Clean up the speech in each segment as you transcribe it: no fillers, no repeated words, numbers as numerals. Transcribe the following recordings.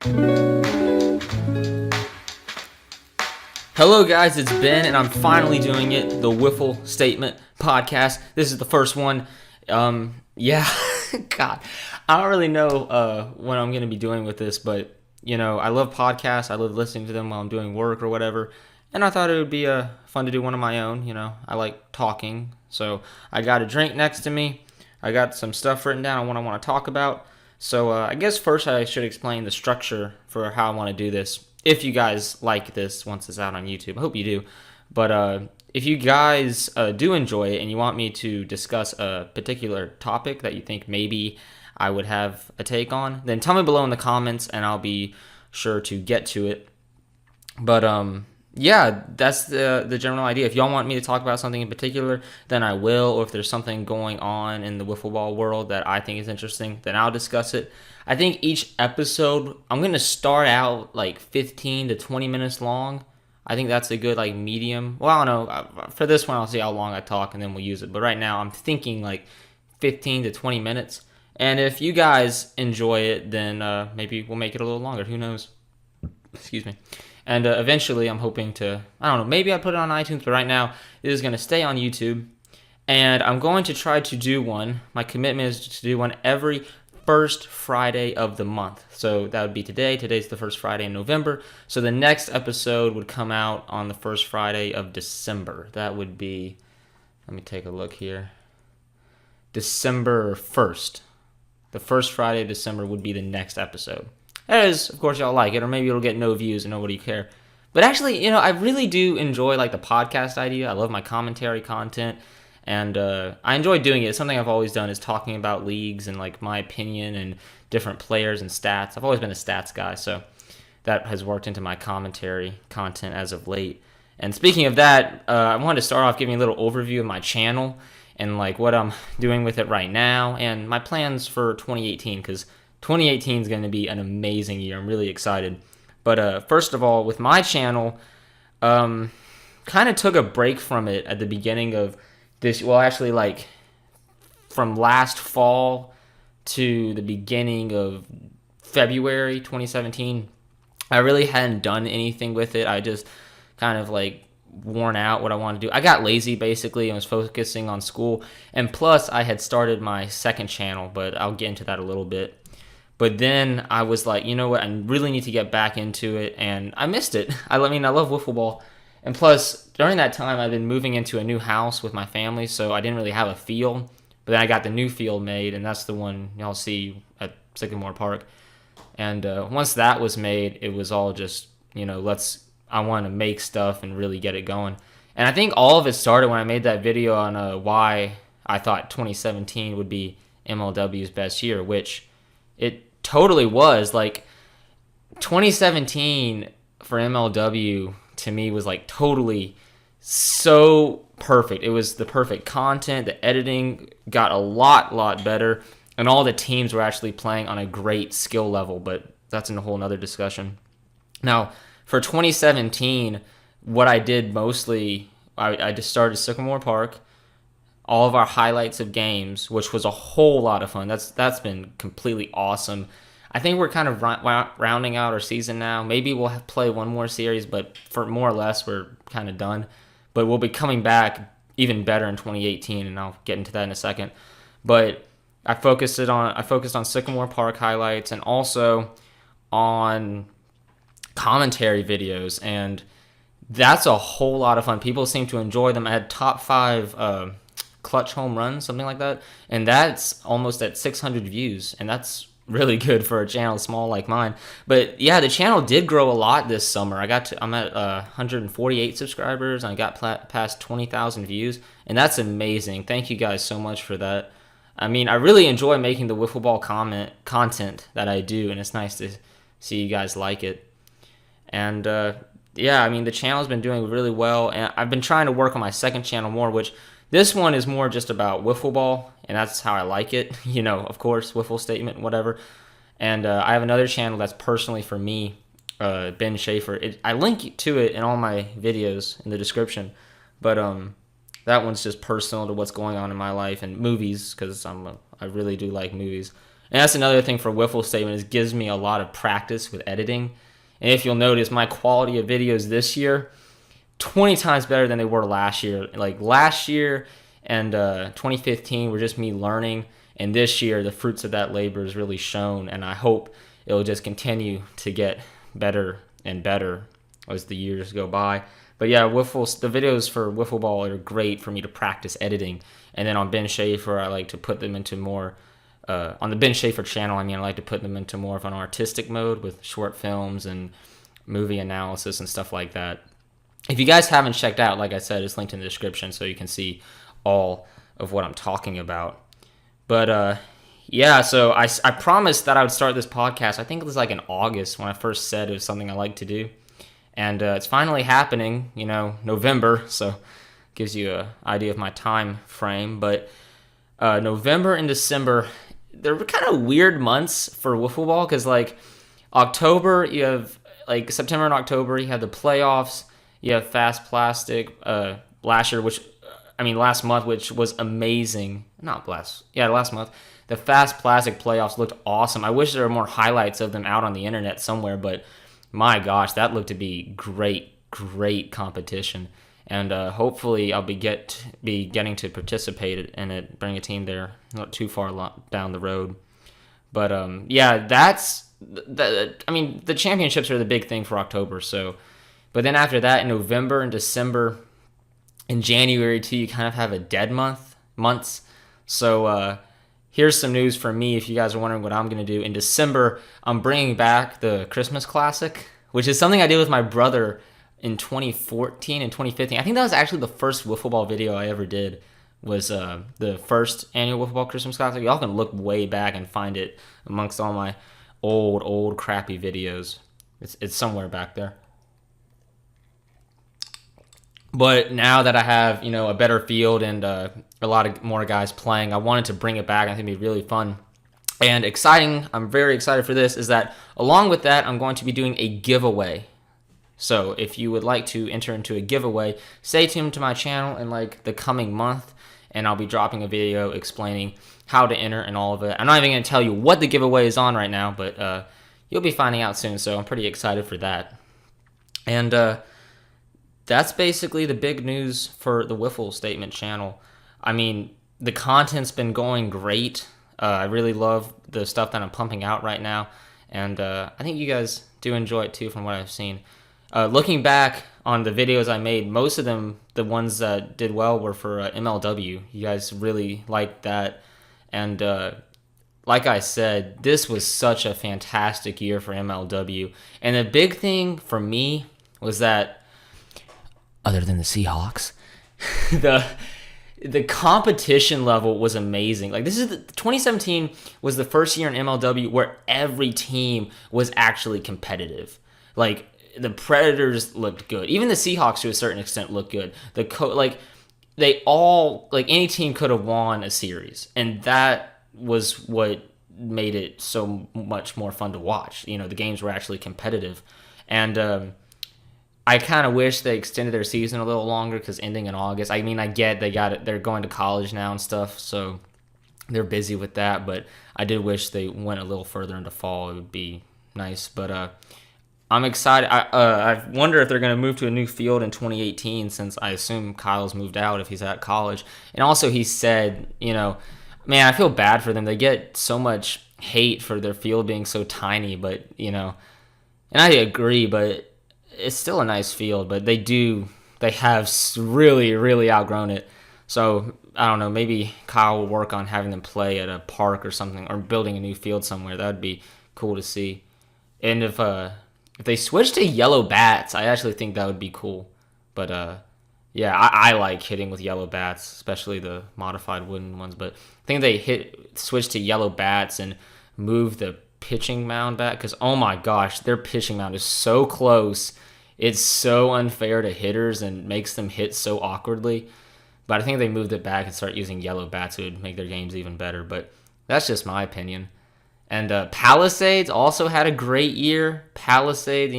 Hello guys, it's Ben, and I'm finally doing it, the Wiffle Statement Podcast. This is the first one. Yeah, God, I don't really know what I'm going to be doing with this, but, I love podcasts. I love listening to them while I'm doing work or whatever, and I thought it would be fun to do one of my own. I like talking, so I got a drink next to me. I got some stuff written down on what I want to talk about. So I guess first I should explain the structure for how I want to do this. If you guys like this once it's out on YouTube, I hope you do. But if you guys do enjoy it and you want me to discuss a particular topic that you think maybe I would have a take on, then tell me below in the comments and I'll be sure to get to it. But yeah, that's the general idea. If y'all want me to talk about something in particular, then I will. Or if there's something going on in the wiffle ball world that I think is interesting, then I'll discuss it. I think each episode, I'm going to start out like 15 to 20 minutes long. I think that's a good like medium. Well, I don't know. For this one, I'll see how long I talk and then we'll use it. But right now, I'm thinking like 15 to 20 minutes. And if you guys enjoy it, then maybe we'll make it a little longer. Who knows? Excuse me. And eventually, I'm hoping to, I don't know, maybe I put it on iTunes, but right now, it is going to stay on YouTube. And I'm going to try to do one. My commitment is to do one every first Friday of the month. So that would be today. Today's the first Friday in November. So the next episode would come out on the first Friday of December. That would be, let me take a look here. December 1st. The first Friday of December would be the next episode. That is, of course, y'all like it, or maybe it'll get no views and nobody care. But actually, I really do enjoy like the podcast idea. I love my commentary content, and I enjoy doing it. It's something I've always done is talking about leagues and like my opinion and different players and stats. I've always been a stats guy, so that has worked into my commentary content as of late. And speaking of that, I wanted to start off giving a little overview of my channel and like what I'm doing with it right now and my plans for 2018, because 2018 is going to be an amazing year. I'm really excited. But first of all, with my channel, kind of took a break from it at the beginning of this. Well, actually, like from last fall to the beginning of February 2017, I really hadn't done anything with it. I just kind of like worn out what I wanted to do. I got lazy basically and was focusing on school. And plus, I had started my second channel, but I'll get into that a little bit. But then I was like, you know what, I really need to get back into it, and I missed it. I mean, I love wiffle ball. And plus, during that time, I've been moving into a new house with my family, so I didn't really have a field. But then I got the new field made, and that's the one y'all see at Sycamore Park. And once that was made, it was all just, I want to make stuff and really get it going. And I think all of it started when I made that video on why I thought 2017 would be MLW's best year, which it totally was. Like 2017 for MLW to me was like totally so perfect. It was the perfect content. The editing got a lot better, and all the teams were actually playing on a great skill level, but that's in a whole nother discussion. Now, for 2017, what I did mostly, I just started Sycamore Park, all of our highlights of games, which was a whole lot of fun. That's been completely awesome. I think we're kind of rounding out our season now. Maybe we'll play one more series, but for more or less, we're kind of done. But we'll be coming back even better in 2018, and I'll get into that in a second. But I focused on Sycamore Park highlights and also on commentary videos, and that's a whole lot of fun. People seem to enjoy them. I had top 5 clutch home runs, something like that, and that's almost at 600 views, and that's really good for a channel small like mine. But yeah, the channel did grow a lot this summer. I'm at 148 subscribers, and I got past 20,000 views, and that's amazing. Thank you guys so much for that. I mean, I really enjoy making the wiffle ball content that I do, and it's nice to see you guys like it. And yeah, I mean, the channel's been doing really well, and I've been trying to work on my second channel more, which this one is more just about wiffle ball, and that's how I like it. Of course, wiffle statement, whatever. And I have another channel that's personally for me, Ben Schaefer. I link to it in all my videos in the description, but that one's just personal to what's going on in my life and movies, because I really do like movies. And that's another thing for Wiffle Statement, is it gives me a lot of practice with editing. And if you'll notice, my quality of videos this year, 20 times better than they were last year. Like last year and 2015 were just me learning, and this year the fruits of that labor is really shown, and I hope it'll just continue to get better and better as the years go by. But yeah, the videos for Wiffle Ball are great for me to practice editing. And then on Ben Schaefer, I like to put them into more, on the Ben Schaefer channel, I like to put them into more of an artistic mode with short films and movie analysis and stuff like that. If you guys haven't checked out, like I said, it's linked in the description so you can see all of what I'm talking about. But yeah, so I promised that I would start this podcast. I think it was like in August when I first said it was something I like to do. And it's finally happening, November, so gives you an idea of my time frame. But November and December, they're kind of weird months for Wiffle Ball, because like October, you have like September and October, you have the playoffs. You have Fast Plastic last month, which was amazing. Last month. The Fast Plastic playoffs looked awesome. I wish there were more highlights of them out on the internet somewhere, but my gosh, that looked to be great competition. And hopefully I'll be getting to participate in it, bring a team there, not too far down the road. But yeah, the championships are the big thing for October, so. But then after that, in November and December and January too, you kind of have a dead months. So here's some news for me if you guys are wondering what I'm going to do. In December, I'm bringing back the Christmas Classic, which is something I did with my brother in 2014 and 2015. I think that was actually the first Wiffle Ball video I ever did, was the first annual Wiffle Ball Christmas Classic. Y'all can look way back and find it amongst all my old crappy videos. It's somewhere back there. But now that I have, a better field and a lot of more guys playing, I wanted to bring it back. I think it'd be really fun and exciting. I'm very excited for this, is that along with that, I'm going to be doing a giveaway. So if you would like to enter into a giveaway, stay tuned to my channel in like the coming month, and I'll be dropping a video explaining how to enter and all of it. I'm not even going to tell you what the giveaway is on right now, but you'll be finding out soon, so I'm pretty excited for that. And that's basically the big news for the Wiffle Statement channel. The content's been going great. I really love the stuff that I'm pumping out right now, and I think you guys do enjoy it too from what I've seen. Looking back on the videos I made, most of them, the ones that did well, were for MLW. You guys really liked that, and like I said, this was such a fantastic year for MLW. And the big thing for me was that, other than the Seahawks, the competition level was amazing. Like 2017 was the first year in MLW where every team was actually competitive. Like the Predators looked good. Even the Seahawks to a certain extent looked good. Any team could have won a series, and that was what made it so much more fun to watch. The games were actually competitive, and I kind of wish they extended their season a little longer, because ending in August, I get they're going to college now and stuff, so they're busy with that, but I did wish they went a little further into fall. It would be nice, but I'm excited. I wonder if they're going to move to a new field in 2018, since I assume Kyle's moved out if he's at college. And also he said, man, I feel bad for them. They get so much hate for their field being so tiny, but, and I agree, but it's still a nice field, but they have really outgrown it. So I don't know, maybe Kyle will work on having them play at a park or something, or building a new field somewhere. That would be cool to see. And if they switch to yellow bats, I actually think that would be cool. But yeah, I like hitting with yellow bats, especially the modified wooden ones. But I think they switch to yellow bats and move the pitching mound back, because oh my gosh, their pitching mound is so close. It's so unfair to hitters and makes them hit so awkwardly. But I think if they moved it back and start using yellow bats, it would make their games even better. But that's just my opinion. And Palisades also had a great year. Palisades,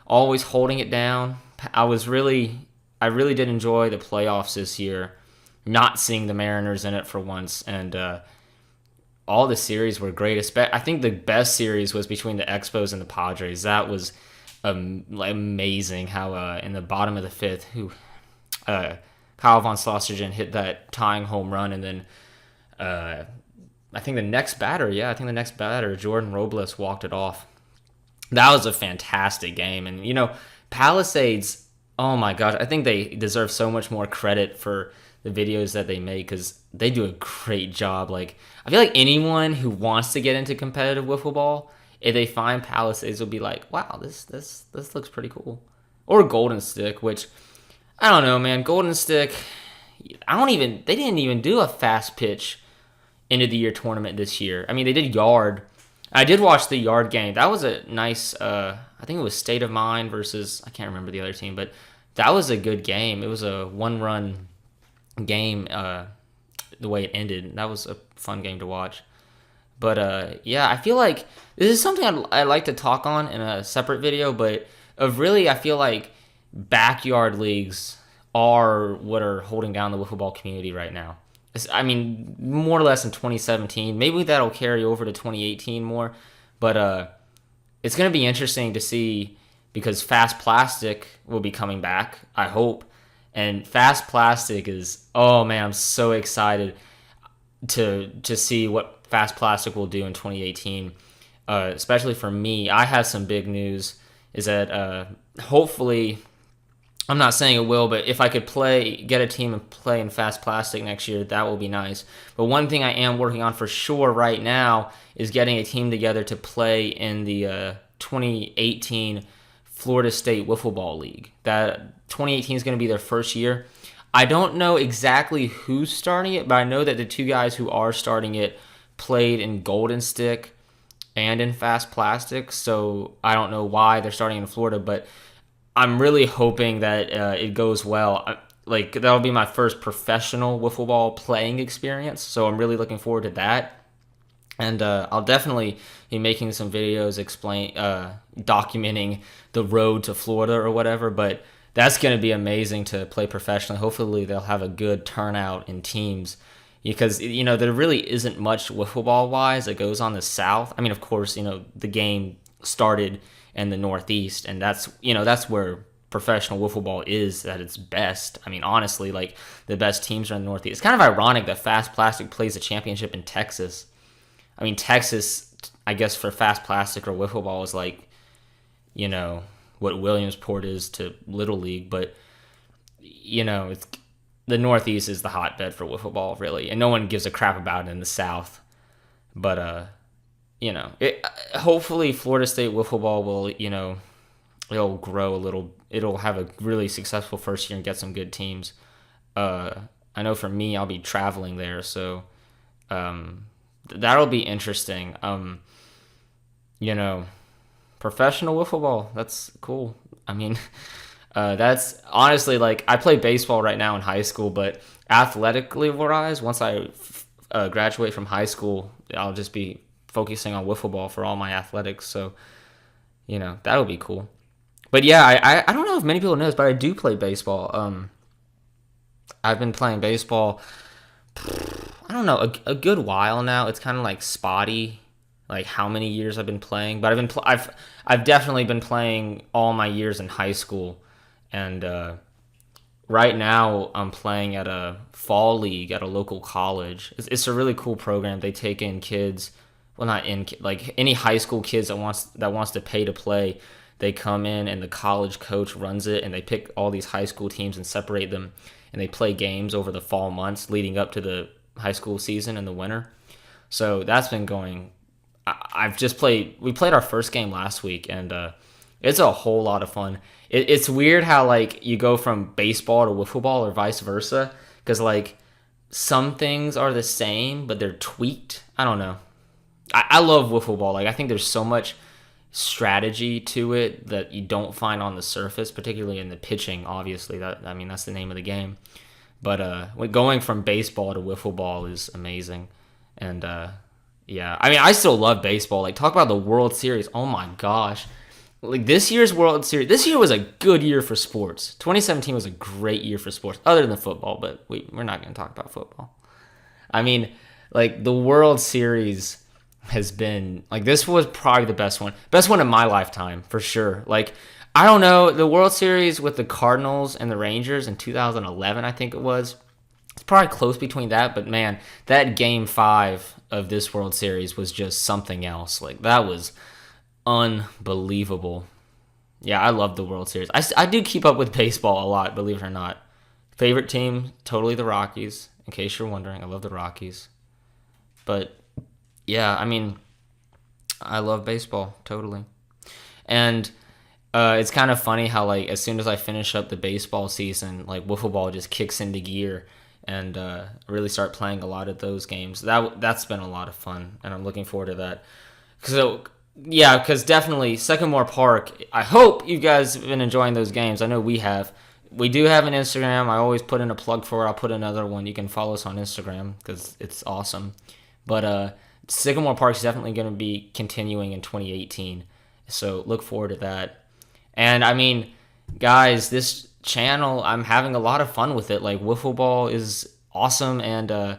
always holding it down. I really did enjoy the playoffs this year. Not seeing the Mariners in it for once, and all the series were great. I think the best series was between the Expos and the Padres. That was amazing how in the bottom of the fifth, Kyle von Slostergen hit that tying home run, and then I think the next batter, Jordan Robles, walked it off. That was a fantastic game. And, Palisades, oh my gosh, I think they deserve so much more credit for the videos that they make because they do a great job. Like, I feel like anyone who wants to get into competitive wiffle ball, if they find Palisades, will be like, wow, this looks pretty cool. Or Golden Stick, which, I don't know, man. Golden Stick, they didn't even do a fast pitch end of the year tournament this year. I mean, they did yard. I did watch the yard game. That was a nice, I think it was State of Mind versus, I can't remember the other team, but that was a good game. It was a one-run game, the way it ended. That was a fun game to watch. But, yeah, I feel like this is something I'd like to talk on in a separate video, but I feel like backyard leagues are what are holding down the wiffle ball community right now. I mean, more or less in 2017. Maybe that'll carry over to 2018 more. But it's going to be interesting to see because Fast Plastic will be coming back, I hope. And Fast Plastic is, oh man, I'm so excited to see what Fast Plastic will do in 2018. Especially for me, I have some big news. Is that hopefully, I'm not saying it will, but if I could get a team and play in Fast Plastic next year, that will be nice. But one thing I am working on for sure right now is getting a team together to play in the 2018 Florida State Wiffle Ball League. That 2018 is going to be their first year. I don't know exactly who's starting it, but I know that the two guys who are starting it played in Golden Stick and in Fast Plastic, so I don't know why they're starting in Florida, but I'm really hoping that it goes well. Like, that'll be my first professional wiffle ball playing experience, so I'm really looking forward to that. And I'll definitely be making some videos documenting the road to Florida or whatever, but that's going to be amazing to play professionally. Hopefully they'll have a good turnout in teams because, there really isn't much wiffle ball-wise that goes on the South. I mean, of course, the game started in the Northeast, and that's where professional wiffle ball is at its best. I mean, honestly, like, the best teams are in the Northeast. It's kind of ironic that Fast Plastic plays a championship in Texas. I mean, Texas, I guess, for Fast Plastic or wiffle ball is like, what Williamsport is to Little League, but, it's, the Northeast is the hotbed for wiffle ball, really, and no one gives a crap about it in the South. But, hopefully Florida State wiffle ball will, it'll grow a little. It'll have a really successful first year and get some good teams. I know for me, I'll be traveling there, so that'll be interesting. Professional wiffle ball, that's cool. I mean, that's honestly, like, I play baseball right now in high school, but athletically wise, once I graduate from high school, I'll just be focusing on wiffle ball for all my athletics, so that'll be cool. But yeah, I don't know if many people know this, but I do play baseball. I've been playing baseball, I don't know, a good while now. It's kind of like spotty, like how many years I've been playing, but I've definitely been playing all my years in high school, and right now I'm playing at a fall league at a local college. It's a really cool program. They take in kids. Well, not in, like, any high school kids that wants to pay to play. They come in and the college coach runs it, and they pick all these high school teams and separate them, and they play games over the fall months leading up to the high school season in the winter. So that's been going. We played our first game last week, and it's a whole lot of fun. It's weird how, like, you go from baseball to wiffle ball or vice versa, because, like, some things are the same, but they're tweaked. I don't know. I love wiffle ball. Like, I think there's so much strategy to it that you don't find on the surface, particularly in the pitching. Obviously, that's the name of the game. But going from baseball to wiffle ball is amazing. And yeah, I mean, I still love baseball. Like, talk about the World Series. Oh my gosh, like, this year's World Series. This year was a good year for sports. 2017 was a great year for sports, other than football. But we're not going to talk about football. I mean, Like, the World Series has been, like, this was probably the best one in my lifetime, for sure. Like, I don't know, the World Series with the Cardinals and the Rangers in 2011, I think it was. It's probably close between that, but man, that Game 5 of this World Series was just something else. Like, that was unbelievable. Yeah, I love the World Series. I do keep up with baseball a lot, believe it or not. Favorite team, totally the Rockies, in case you're wondering. I love the Rockies. But, yeah, I mean, I love baseball, totally. And it's kind of funny how, like, as soon as I finish up the baseball season, like, wiffle ball just kicks into gear and really start playing a lot of those games. That's been a lot of fun, and I'm looking forward to that. So, yeah, because definitely Sycamore Park, I hope you guys have been enjoying those games. I know we have. We do have an Instagram. I always put in a plug for it. I'll put another one. You can follow us on Instagram because it's awesome. But Sycamore Park is definitely going to be continuing in 2018. So look forward to that. And, I mean, guys, this channel, I'm having a lot of fun with it. Like, wiffle ball is awesome, and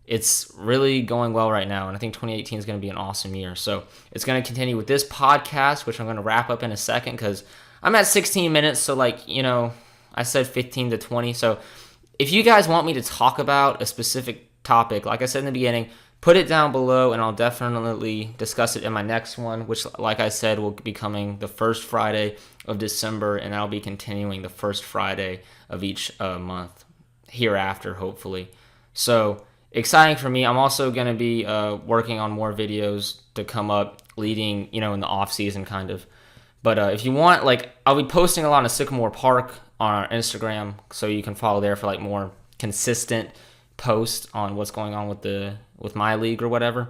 it's really going well right now, and I think 2018 is going to be an awesome year. So it's going to continue with this podcast, which I'm going to wrap up in a second because I'm at 16 minutes. So, like, you know, I said 15 to 20. So if you guys want me to talk about a specific topic, like I said in the beginning, put it down below, and I'll definitely discuss it in my next one, which, like I said, will be coming the first Friday of December, and I'll be continuing the first Friday of each month hereafter, hopefully. So exciting for me. I'm also going to be working on more videos to come up leading, you know, in the off season kind of. But if you want, like, I'll be posting a lot of Sycamore Park on our Instagram, so you can follow there for, like, more consistent posts on what's going on with my league or whatever.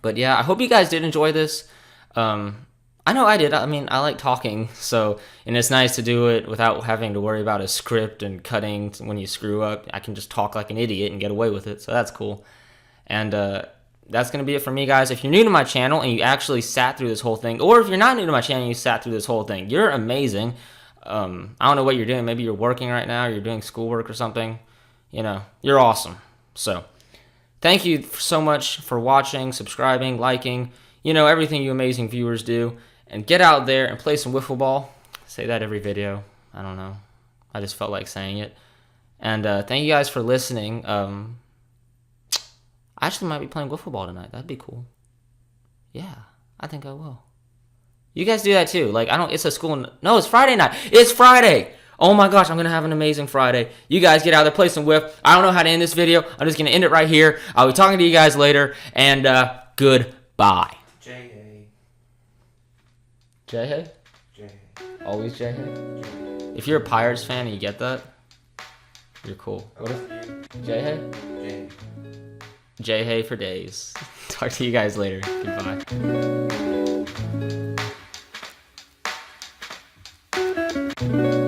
But yeah, I hope you guys did enjoy this. I know I did. I mean, I like talking, and it's nice to do it without having to worry about a script and cutting when you screw up. I can just talk like an idiot and get away with it, so that's cool. And that's going to be it for me, guys. If you're new to my channel and you actually sat through this whole thing, or if you're not new to my channel and you sat through this whole thing, you're amazing. I don't know what you're doing. Maybe you're working right now, or you're doing schoolwork or something. You know, you're awesome. So thank you so much for watching, subscribing, liking, you know, everything you amazing viewers do. And get out there and play some wiffle ball. I say that every video. I don't know. I just felt like saying it. And thank you guys for listening. I actually might be playing wiffle ball tonight. That'd be cool. Yeah, I think I will. You guys do that too. Like, it's a school. No, it's Friday night. It's Friday. Oh my gosh, I'm going to have an amazing Friday. You guys get out there, play some whiff. I don't know how to end this video. I'm just going to end it right here. I'll be talking to you guys later. And goodbye. J-Hay? J-Hay. Always J-Hay? If you're a Pirates fan and you get that, you're cool. What is J-Hay? J-Hay. J-Hay for days. Talk to you guys later. Goodbye.